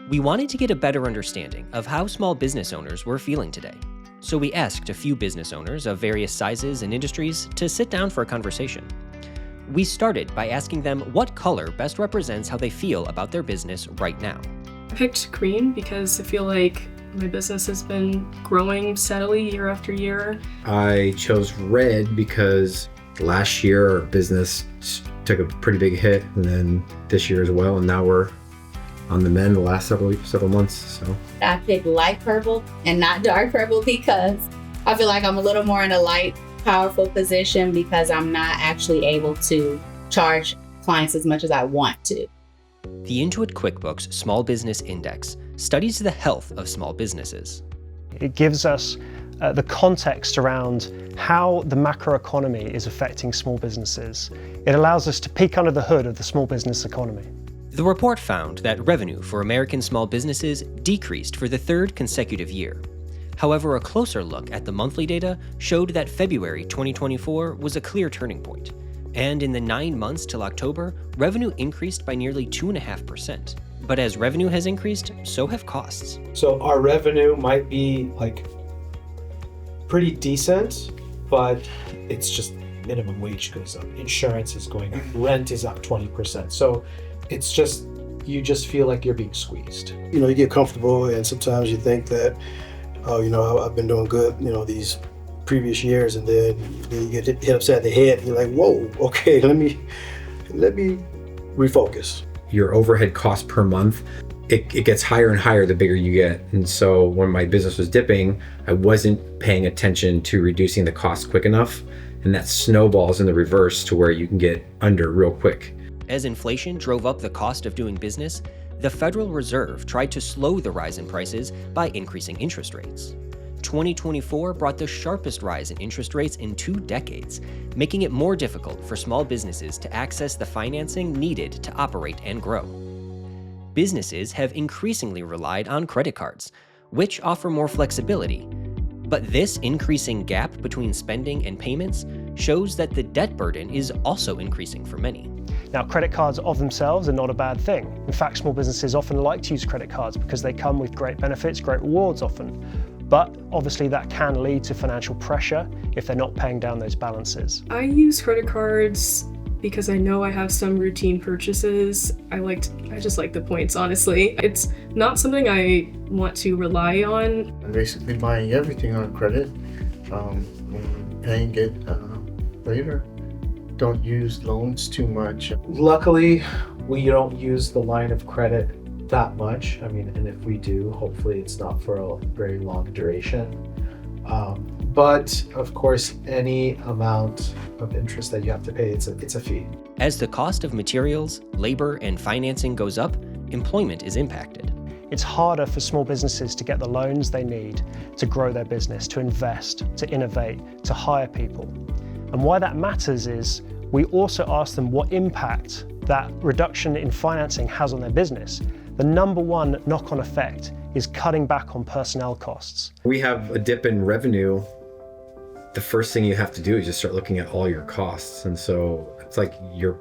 We wanted to get a better understanding of how small business owners were feeling today. So we asked a few business owners of various sizes and industries to sit down for a conversation. We started by asking them what color best represents how they feel about their business right now. I picked green because I feel like my business has been growing steadily year after year. I chose red because last year our business took a pretty big hit, and then this year as well, and now we're on the mend the last several months. So I picked light purple and not dark purple because I feel like I'm a little more in a light, powerful position because I'm not actually able to charge clients as much as I want to. The Intuit QuickBooks Small Business Index studies the health of small businesses. It gives us the context around how the macroeconomy is affecting small businesses. It allows us to peek under the hood of the small business economy. The report found that revenue for American small businesses decreased for the third consecutive year. However, a closer look at the monthly data showed that February 2024 was a clear turning point. And in the 9 months till October, revenue increased by nearly 2.5%. But as revenue has increased, so have costs. So our revenue might be pretty decent, but it's just minimum wage goes up. Insurance is going up. Rent is up 20%. So it's just, you just feel like you're being squeezed. You get comfortable, and sometimes you think that, I've been doing good, these previous years, and then you get hit upside the head, and you're like, whoa, okay, let me refocus. your overhead cost per month, it gets higher and higher the bigger you get. And so when my business was dipping, I wasn't paying attention to reducing the cost quick enough. And that snowballs in the reverse to where you can get under real quick. As inflation drove up the cost of doing business, the Federal Reserve tried to slow the rise in prices by increasing interest rates. 2024 brought the sharpest rise in interest rates in 2 decades, making it more difficult for small businesses to access the financing needed to operate and grow. Businesses have increasingly relied on credit cards, which offer more flexibility. But this increasing gap between spending and payments shows that the debt burden is also increasing for many. Now, credit cards of themselves are not a bad thing. In fact, small businesses often like to use credit cards because they come with great benefits, great rewards often. But obviously that can lead to financial pressure if they're not paying down those balances. I use credit cards because I know I have some routine purchases. I just like the points, honestly. It's not something I want to rely on. I'm basically buying everything on credit, paying it later. Don't use loans too much. Luckily, we don't use the line of credit that much. And if we do, hopefully it's not for a very long duration. But of course, any amount of interest that you have to pay, it's a fee. As the cost of materials, labor, and financing goes up, employment is impacted. It's harder for small businesses to get the loans they need to grow their business, to invest, to innovate, to hire people. And why that matters is we also ask them what impact that reduction in financing has on their business. The number one knock-on effect is cutting back on personnel costs. We have a dip in revenue. The first thing you have to do is just start looking at all your costs. And so it's like your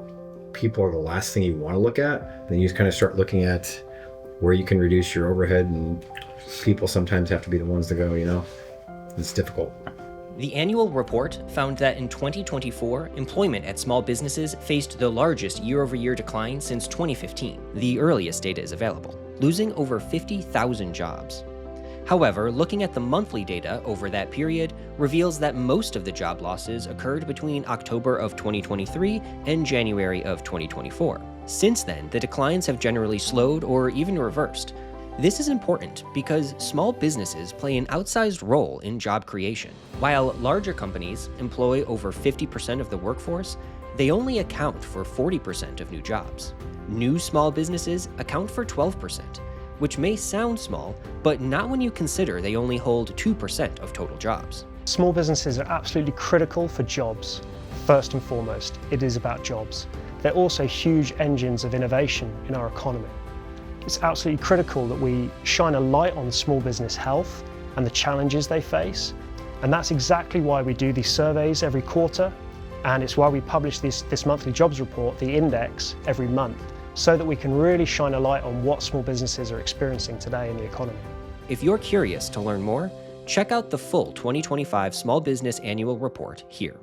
people are the last thing you want to look at. Then you just kind of start looking at where you can reduce your overhead, and people sometimes have to be the ones to go, It's difficult. The annual report found that in 2024, employment at small businesses faced the largest year-over-year decline since 2015, the earliest data is available, losing over 50,000 jobs. However, looking at the monthly data over that period reveals that most of the job losses occurred between October of 2023 and January of 2024. Since then, the declines have generally slowed or even reversed. This is important because small businesses play an outsized role in job creation. While larger companies employ over 50% of the workforce, they only account for 40% of new jobs. New small businesses account for 12%, which may sound small, but not when you consider they only hold 2% of total jobs. Small businesses are absolutely critical for jobs. First and foremost, it is about jobs. They're also huge engines of innovation in our economy. It's absolutely critical that we shine a light on small business health and the challenges they face. And that's exactly why we do these surveys every quarter. And it's why we publish this monthly jobs report, the index, every month, so that we can really shine a light on what small businesses are experiencing today in the economy. If you're curious to learn more, check out the full 2025 Small Business Annual Report here.